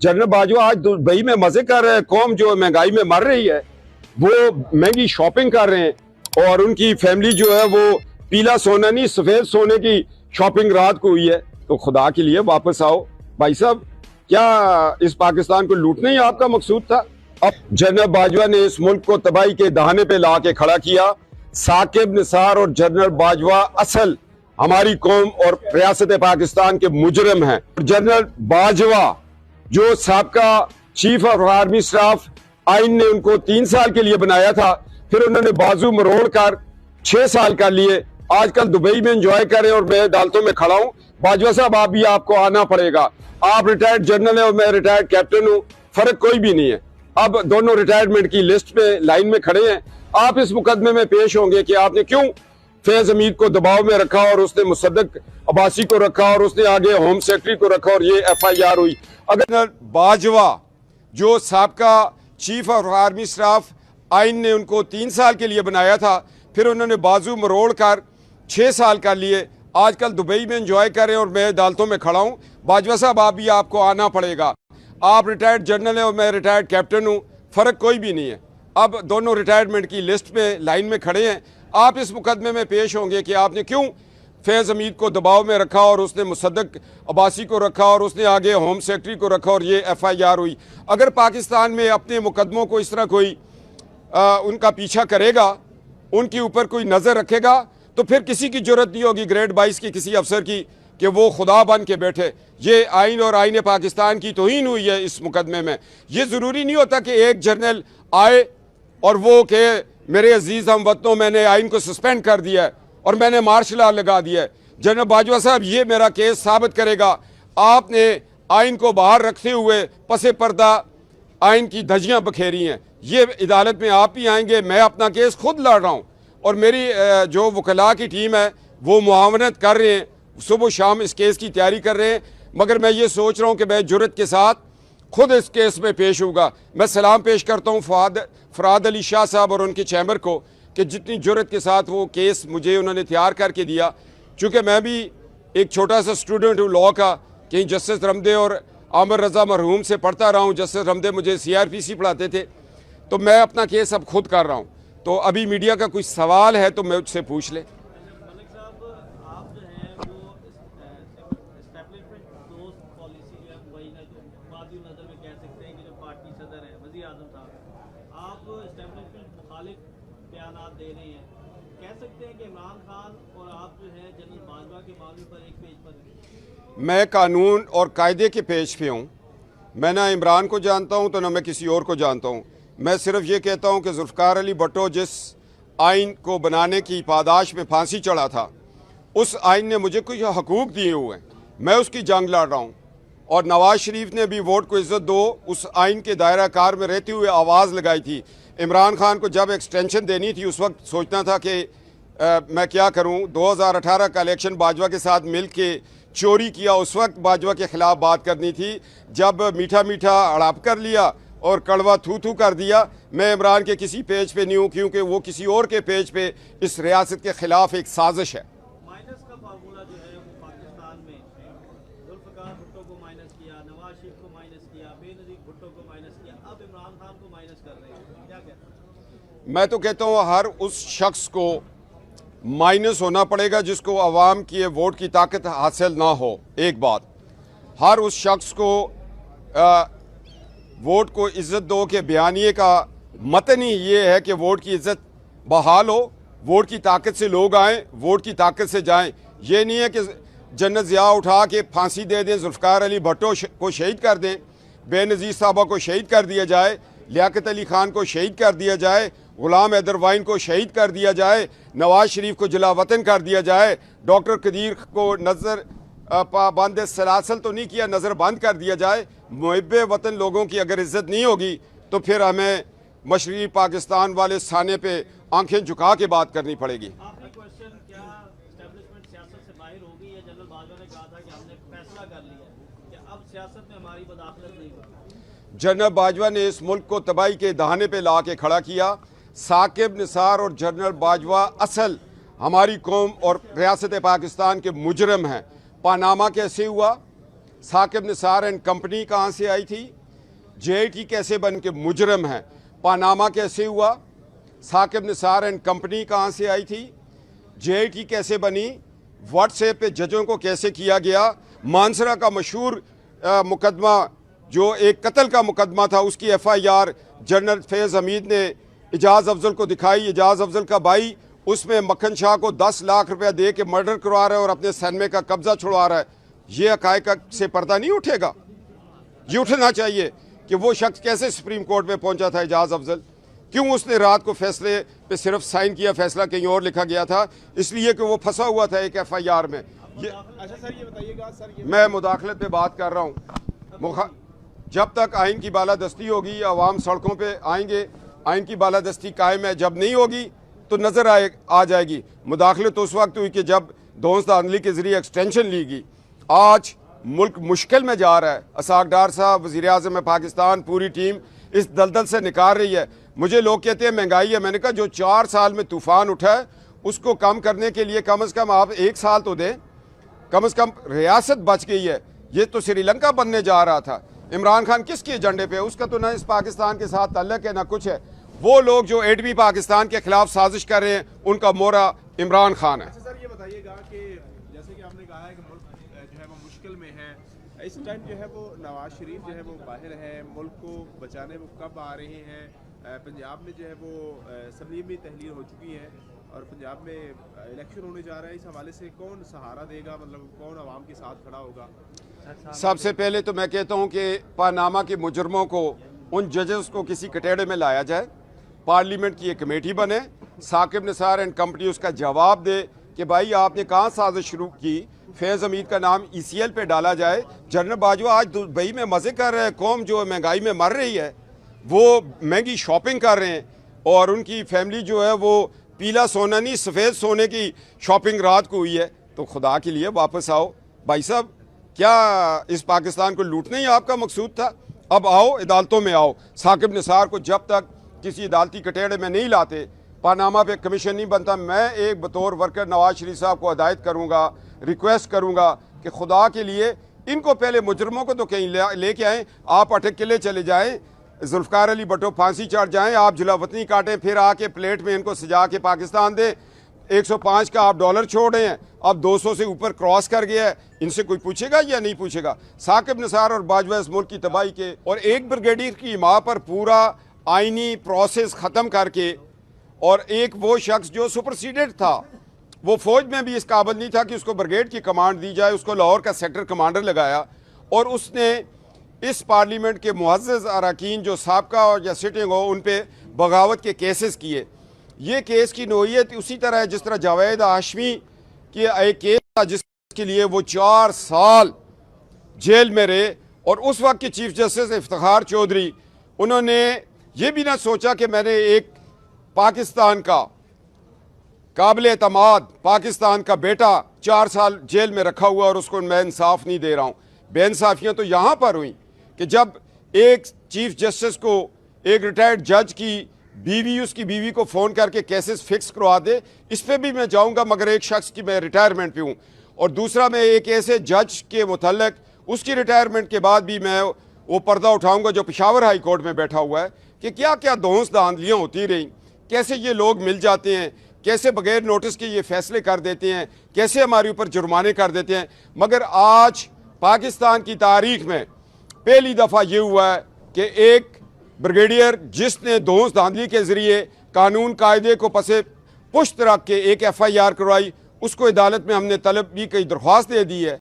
General Bajwa आज Dubai में मजे कर रहे हैं। कौम जो महंगाई में मर रही है वो महंगी शॉपिंग कर रहे हैं और उनकी फैमिली जो है वो पीला सोना नहीं सफेद सोने की शॉपिंग रात को हुई है। तो खुदा के लिए वापस आओ भाई साहब, क्या इस पाकिस्तान को लूटना ही आपका मकसूद था? अब जनरल बाजवा ने इस मुल्क को तबाही के दहाने पे ला के खड़ा किया। साकिब निसार और जनरल बाजवा असल हमारी कौम और रियासत पाकिस्तान के मुजरिम हैं। जनरल बाजवा जो साबका चीफ ऑफ आर्मी स्टाफ, आइन ने उनको 3 साल के लिए बनाया था, फिर उन्होंने बाजू मरोड़ कर 6 साल कर लिए। आजकल दुबई में एंजॉय करें और मैं अदालतों में खड़ा हूं। बाजवा साहब आप भी आपको आना पड़ेगा। आप रिटायर्ड जनरल है और मैं रिटायर्ड कैप्टन हूं, फर्क कोई भी नहीं है। अब दोनों रिटायरमेंट की लिस्ट पे लाइन में खड़े हैं। आप इस मुकदमे में पेश होंगे कि आपने क्यों फैज हमीद को दबाव में रखा और उसने मुसद्दक अब्बासी को रखा और उसने आगे होम सेक्रेटरी को रखा और ये FIR हुई। अगर बाजवा जो साबका चीफ ऑफ आर्मी स्टाफ, आइन ने उनको 3 साल के लिए बनाया था, फिर उन्होंने बाजू मरोड़ कर 6 साल कर लिए। आजकल दुबई में एंजॉय करें और मैं अदालतों में खड़ा हूं। बाजवा साहब आप भी आपको आना पड़ेगा। आप रिटायर्ड जनरल है और मैं रिटायर्ड कैप्टन हूं, फर्क कोई भी नहीं है। अब दोनों रिटायरमेंट की लिस्ट पे लाइन में खड़े हैं। आप इस मुकदमे में पेश होंगे कि आपने क्यों फैज हमीद को दबाव में रखा और उसने मुसद्दक अब्बासी को रखा और उसने आगे होम सेक्रेटरी को रखा और ये FIR हुई। अगर पाकिस्तान में अपने मुकदमों को इस तरह कोई उनका पीछा करेगा, उनके ऊपर कोई नज़र रखेगा, तो फिर किसी की जरूरत नहीं होगी ग्रेड 22 की किसी अफसर की कि वो खुदा बन के बैठे। ये आइन और आइन पाकिस्तान की तौहीन हुई है इस मुकदमे में। ये ज़रूरी नहीं होता कि एक जर्नल आए और वो कहे मेरे अजीज़ हम वतनों मैंने आइन को सस्पेंड कर दिया है और मैंने मार्शल लॉ लगा दिया है। जनरल बाजवा साहब ये मेरा केस साबित करेगा। आपने आइन को बाहर रखते हुए पसे पर्दा आइन की धज्जियाँ बखेरी हैं। ये अदालत में आप ही आएंगे, मैं अपना केस खुद लड़ रहा हूँ और मेरी जो वकला की टीम है वो मुआवनत कर रहे हैं, सुबह शाम इस केस की तैयारी कर रहे हैं। मगर मैं ये सोच रहा हूँ कि मैं जुर्रत के साथ खुद इस केस में पेश होऊंगा। मैं सलाम पेश करता हूँ फराद अली शाह साहब और उनके चैम्बर को कि जितनी जुर्रत के साथ वो केस मुझे उन्होंने तैयार करके दिया। चूँकि मैं भी एक छोटा सा स्टूडेंट हूँ लॉ का, कहीं जस्टिस रमदे और आमिर रज़ा मरहूम से पढ़ता रहा हूँ। जस्टिस रमदे मुझे CRPC पढ़ाते थे, तो मैं अपना केस अब खुद कर रहा हूँ। तो अभी मीडिया का कोई सवाल है तो मैं उससे पूछ लें। दे रहे हैं, कह सकते हैं कि इमरान खान और आप जो है जनरल बाजवा के मामले पर एक पेज पर हैं। मैं कानून और कायदे के पेज पे हूँ। मैं ना इमरान को जानता हूँ तो ना मैं किसी और को जानता हूँ। मैं सिर्फ ये कहता हूँ कि जुल्फ़िकार अली भुट्टो जिस आइन को बनाने की पादाश में फांसी चढ़ा था, उस आइन ने मुझे कुछ हकूक़ दिए हुए हैं, मैं उसकी जंग लड़ रहा हूँ। और नवाज शरीफ ने भी वोट को इज़्ज़त दो उस आइन के दायरा कार में रहते हुए आवाज़ लगाई थी। इमरान खान को जब एक्सटेंशन देनी थी उस वक्त सोचना था कि मैं क्या करूं। 2018 का इलेक्शन बाजवा के साथ मिल के चोरी किया, उस वक्त बाजवा के ख़िलाफ़ बात करनी थी। जब मीठा मीठा हड़प कर लिया और कड़वा थू थू कर दिया। मैं इमरान के किसी पेज पे नहीं हूँ, क्योंकि वो किसी और के पेज पे इस रियासत के ख़िलाफ़ एक साजिश है। माइनस का फार्मूला जो है वो पाकिस्तान में जुल्फ़िकार भुट्टो को माइनस किया, नवाज शरीफ को माइनस किया, बेनज़ीर भुट्टो को माइनस किया, अब इमरान खान को माइनस कर रहे हैं। क्या कहते हैं? मैं तो कहता हूँ हर उस शख्स को माइनस होना पड़ेगा जिसको अवाम की वोट की ताकत हासिल ना हो। एक बात, हर उस शख्स को वोट को इज़्ज़त दो के बयानिए का मतन ही ये है कि वोट की इज़्ज़त बहाल हो, वोट की ताकत से लोग आएँ, वोट की ताकत से जाएँ। ये नहीं है कि जन्नत ज़िया उठा के फांसी दे दें, जुल्फ़िकार अली भुट्टो को शहीद कर दें, बेनज़ीर साहबा को शहीद कर दिया जाए, लियाकत अली खान को शहीद कर दिया जाए, गुलाम हैदर वाइन को शहीद कर दिया जाए, नवाज शरीफ को जला वतन कर दिया जाए, डॉक्टर कदीर को नज़र पाबंद सलासल तो नहीं किया, नज़र बंद कर दिया जाए। मुहिब्बे वतन लोगों की अगर इज़्ज़त नहीं होगी तो फिर हमें मशरक़ी पाकिस्तान वाले स्थाने पे आंखें झुका के बात करनी पड़ेगी। आखिरी क्वेश्चन, क्या एस्टेब्लिशमेंट सियासत से बाहर होगी? या जनरल बाजवा ने कहा था कि हमने फैसला कर लिया कि अब सियासत में हमारी मदाखलत नहीं होगी? जनरल बाजवा ने इस मुल्क को तबाही के दहाने पे ला के खड़ा किया। साकिब निसार और जनरल बाजवा असल हमारी कौम और रियासत पाकिस्तान के मुजरम हैं। पानामा कैसे हुआ, साकिब निसार एंड कंपनी कहाँ से आई थी, JIT कैसे बन के मुजरम हैं, पानामा कैसे हुआ, साकिब निसार एंड कंपनी कहाँ से आई थी, JIT कैसे बनी, व्हाट्सएप पे जजों को कैसे किया गया, मानसरा का मशहूर मुकदमा जो एक कत्ल का मुकदमा था उसकी FIR जनरल फैज़ हमीद ने एजाज अफजल को दिखाई। एजाज अफजल का भाई उसमें मक्खन शाह को 10 लाख रुपया दे के मर्डर करवा रहा है और अपने सैनमे का कब्जा छुड़वा रहा है। ये हकायक से पर्दा नहीं उठेगा? ये उठना चाहिए कि वो शख्स कैसे सुप्रीम कोर्ट में पहुंचा था एजाज अफजल, क्यों उसने रात को फैसले पे सिर्फ साइन किया, फैसला कहीं और लिखा गया था, इसलिए कि वो फंसा हुआ था एक FIR में। ये अच्छा सर, ये बताइएगा सर, ये मैं मुदाखलत पे बात कर रहा हूँ। जब तक आइन की बालादस्ती होगी अवाम सड़कों पे आएंगे, आइन की बालादस्ती कायम है, जब नहीं होगी तो नज़र आ जाएगी। मुदाखलत तो उस वक्त हुई कि जब दोस्त धांधली के ज़रिए एक्सटेंशन ली गई। आज मुल्क मुश्किल में जा रहा है। असाक डार साहब वज़ीर आज़म पाकिस्तान, पूरी टीम इस दलदल से निकाल रही है। मुझे लोग कहते हैं महंगाई है, मैंने कहा जो 4 साल में तूफ़ान उठा है उसको कम करने के लिए कम से कम आप 1 साल तो दें। कम से कम रियासत बच गई है। ये तो श्रीलंका बनने जा रहा था। इमरान खान किसके एजेंडे पे? उसका तो ना इस पाकिस्तान के साथ ताल्लुक है ना कुछ है। वो लोग जो एडमी पाकिस्तान के खिलाफ साजिश कर रहे हैं उनका मोहरा इमरान खान है। अच्छा सर, ये बताइएगा कि जैसे कि आपने कहा है कि मुल्क जो है वो मुश्किल में है, इस टाइम जो है वो नवाज शरीफ जो है वो बाहर है, मुल्क को बचाने वो कब आ रहे हैं? पंजाब में जो है वो असम्बली में तहलील हो चुकी है और पंजाब में इलेक्शन होने जा रहा है। इस हवाले से कौन सहारा देगा, मतलब कौन आवाम के साथ खड़ा होगा? सबसे पहले तो मैं कहता हूं कि पानामा के मुजरमों को, उन जजेस को किसी कटेड़े में लाया जाए, पार्लियामेंट की एक कमेटी बने, साकिब निसार एंड कंपनी उसका जवाब दे कि भाई आपने कहाँ साजिश शुरू की। फैज़ हमीद का नाम ECL पे डाला जाए। जनरल बाजवा आज दुबई में मज़े कर रहे हैं, कौम जो महंगाई में मर रही है वो महंगी शॉपिंग कर रहे हैं और उनकी फैमिली जो है वो पीला सोना नहीं सफ़ेद सोने की शॉपिंग रात को हुई है। तो खुदा के लिए वापस आओ भाई साहब, क्या इस पाकिस्तान को लूटना ही आपका मकसूद था? अब आओ, अदालतों में आओ। साकिब निसार को जब तक किसी अदालती कटेड़े में नहीं लाते, पानामा पे कमीशन नहीं बनता। मैं एक बतौर वर्कर नवाज शरीफ साहब को हिदायत करूँगा, रिक्वेस्ट करूँगा कि खुदा के लिए इनको पहले मुजरमों को तो कहीं लेके आएँ। आप अटक किले चले जाएँ, जुल्फ़कार अली भट्टो फांसी चढ़ जाएँ, आप जुलावतनी काटें, फिर आके प्लेट में इनको सजा के पाकिस्तान दें। 105 का आप डॉलर छोड़ रहे हैं, अब 200 से ऊपर क्रॉस कर गया है। इनसे कोई पूछेगा या नहीं पूछेगा? साकिब निसार और बाजवा इस मुल्क की तबाही के और एक ब्रिगेडियर की माँ पर पूरा आइनी प्रोसेस ख़त्म करके, और एक वो शख्स जो सुपरसीडेड था, वो फौज में भी इस काबिल नहीं था कि उसको ब्रिगेड की कमांड दी जाए, उसको लाहौर का सेक्टर कमांडर लगाया और उसने इस पार्लियामेंट के मुअज़्ज़ज़ अरकान जो साबका और या सिटिंग हो उन पे बगावत के केसेस किए। ये केस की नोयत उसी तरह है जिस तरह जावेद हाशमी के एक केस था जिसके लिए वो 4 साल जेल में रहे और उस वक्त के चीफ जस्टिस इफ्तिखार चौधरी, उन्होंने ये भी ना सोचा कि मैंने एक पाकिस्तान का काबिल एतमाद पाकिस्तान का बेटा 4 साल जेल में रखा हुआ और उसको मैं इंसाफ नहीं दे रहा हूँ। बेइंसाफियाँ तो यहाँ पर हुई कि जब एक चीफ जस्टिस को एक रिटायर्ड जज की बीवी उसकी बीवी को फ़ोन करके केसेस फिक्स करवा दे, इस पर भी मैं जाऊँगा, मगर एक शख्स की मैं रिटायरमेंट पे हूँ। और दूसरा मैं एक ऐसे जज के मुतल्लिक उसकी रिटायरमेंट के बाद भी मैं वो पर्दा उठाऊँगा जो पेशावर हाई कोर्ट में बैठा हुआ है कि क्या क्या दोस्त धांधलियाँ होती रहीं, कैसे ये लोग मिल जाते हैं, कैसे बगैर नोटिस के ये फैसले कर देते हैं, कैसे हमारे ऊपर जुर्माने कर देते हैं। मगर आज पाकिस्तान की तारीख में पहली दफ़ा ये हुआ है कि एक ब्रिगेडियर जिसने दोस्त धांधली के ज़रिए कानून कायदे को पसे पुश्त रख के एक FIR करवाई, उसको अदालत में हमने तलब भी कई दरख्वास्त दे दी है